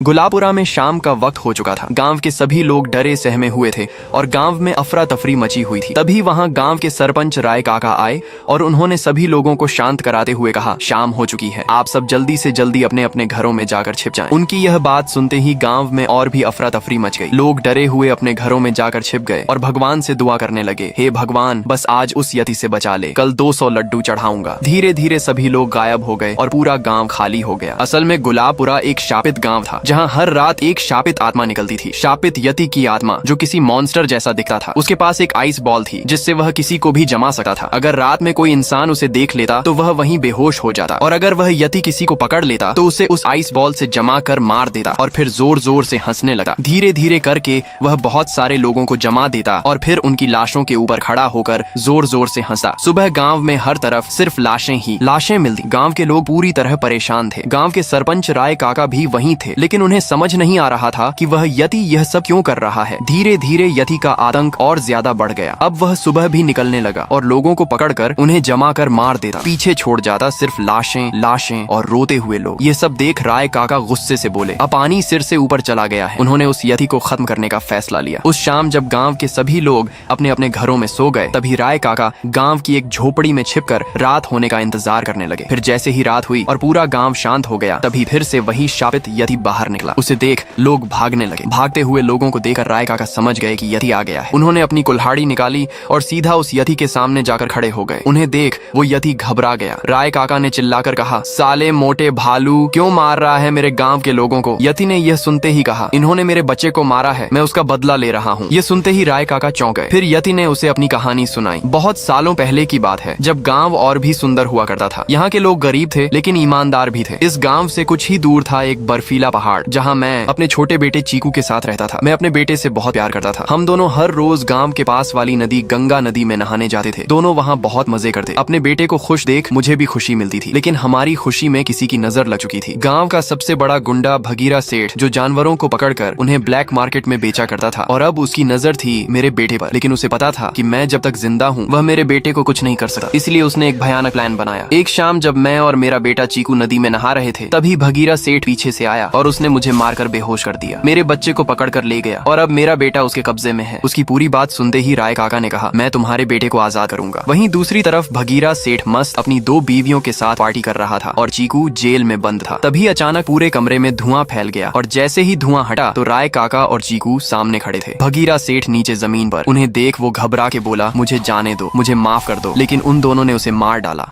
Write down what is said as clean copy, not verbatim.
गुलापुरा में शाम का वक्त हो चुका था। गांव के सभी लोग डरे सहमे हुए थे और गांव में अफरा तफरी मची हुई थी। तभी वहां गांव के सरपंच राय काका आए और उन्होंने सभी लोगों को शांत कराते हुए कहा, शाम हो चुकी है, आप सब जल्दी से जल्दी अपने अपने घरों में जाकर छिप जाएं। उनकी यह बात सुनते ही गांव में और भी अफरा तफरी मच गई। लोग डरे हुए अपने घरों में जाकर छिप गए और भगवान से दुआ करने लगे, हे भगवान, बस आज उस यति से बचा ले, कल 200 लड्डू चढ़ाऊंगा। धीरे धीरे सभी लोग गायब हो गए और पूरा गाँव खाली हो गया। असल में गुलापुरा एक शापित गाँव था, जहाँ हर रात एक शापित आत्मा निकलती थी। शापित यति की आत्मा, जो किसी मॉन्स्टर जैसा दिखता था। उसके पास एक आइस बॉल थी जिससे वह किसी को भी जमा सकता था। अगर रात में कोई इंसान उसे देख लेता तो वह वहीं बेहोश हो जाता, और अगर वह यति किसी को पकड़ लेता तो उसे उस आइस बॉल से जमा कर मार देता और फिर जोर जोर से हंसने लगा। धीरे धीरे करके वह बहुत सारे लोगों को जमा देता और फिर उनकी लाशों के ऊपर खड़ा होकर जोर जोर से हंसता। सुबह गाँव में हर तरफ सिर्फ लाशें ही लाशें मिलती। गाँव के लोग पूरी तरह परेशान थे। गाँव के सरपंच राय काका भी वहीं थे, लेकिन उन्हें समझ नहीं आ रहा था कि वह यति यह सब क्यों कर रहा है। धीरे धीरे यति का आतंक और ज्यादा बढ़ गया। अब वह सुबह भी निकलने लगा और लोगों को पकड़कर उन्हें जमा कर मार देता। पीछे छोड़ जाता सिर्फ लाशें लाशें और रोते हुए लोग। ये सब देख राय काका गुस्से से बोले, अब पानी सिर से ऊपर चला गया है। उन्होंने उस यति को खत्म करने का फैसला लिया। उस शाम जब गाँव के सभी लोग अपने अपने घरों में सो गए, तभी राय काका गाँव की एक झोपड़ी में छिपकर रात होने का इंतजार करने लगे। फिर जैसे ही रात हुई और पूरा गाँव शांत हो गया, तभी फिर से वही शापित यति बाहर निकला। उसे देख लोग भागने लगे। भागते हुए लोगों को देखकर राय काका समझ गए कि यति आ गया है। उन्होंने अपनी कुल्हाड़ी निकाली और सीधा उस यति के सामने जाकर खड़े हो गए। उन्हें देख वो यति घबरा गया। राय काका ने चिल्लाकर कहा, साले मोटे भालू, क्यों मार रहा है मेरे गांव के लोगों को। यति ने यह सुनते ही कहा, इन्होंने मेरे बच्चे को मारा है, मैं उसका बदला ले रहा हूँ। ये सुनते ही राय काका चौंक गए। फिर यति ने उसे अपनी कहानी सुनाई। बहुत सालों पहले की बात है, जब गाँव और भी सुंदर हुआ करता था। यहाँ के लोग गरीब थे लेकिन ईमानदार भी थे। इस गाँव से कुछ ही दूर था एक बर्फीला पहाड़, जहाँ मैं अपने छोटे बेटे चीकू के साथ रहता था। मैं अपने बेटे से बहुत प्यार करता था। हम दोनों हर रोज गांव के पास वाली नदी गंगा नदी में नहाने जाते थे। दोनों वहां बहुत मजे करते। अपने बेटे को खुश देख मुझे भी खुशी मिलती थी, लेकिन हमारी खुशी में किसी की नजर लग चुकी थी। गांव का सबसे बड़ा गुंडा भगीरा सेठ, जो जानवरों को पकड़कर उन्हें ब्लैक मार्केट में बेचा करता था, और अब उसकी नजर थी मेरे बेटे पर। लेकिन उसे पता था कि मैं जब तक जिंदा हूँ वह मेरे बेटे को कुछ नहीं कर सकता, इसलिए उसने एक भयानक प्लान बनाया। एक शाम जब मैं और मेरा बेटा चीकू नदी में नहा रहे थे, तभी भगीरा सेठ पीछे से आया और उसने मुझे मारकर बेहोश कर दिया। मेरे बच्चे को पकड़कर ले गया और अब मेरा बेटा उसके कब्जे में है। उसकी पूरी बात सुनते ही राय काका ने कहा, मैं तुम्हारे बेटे को आजाद करूंगा। वहीं दूसरी तरफ भगीरा सेठ मस्त अपनी 2 बीवियों के साथ पार्टी कर रहा था और चीकू जेल में बंद था। तभी अचानक पूरे कमरे में धुआं फैल गया और जैसे ही धुआं हटा तो राय काका और चीकू सामने खड़े थे। भगीरा सेठ नीचे जमीन पर। उन्हें देख वो घबरा के बोला, मुझे जाने दो, मुझे माफ कर दो। लेकिन उन दोनों ने उसे मार डाला।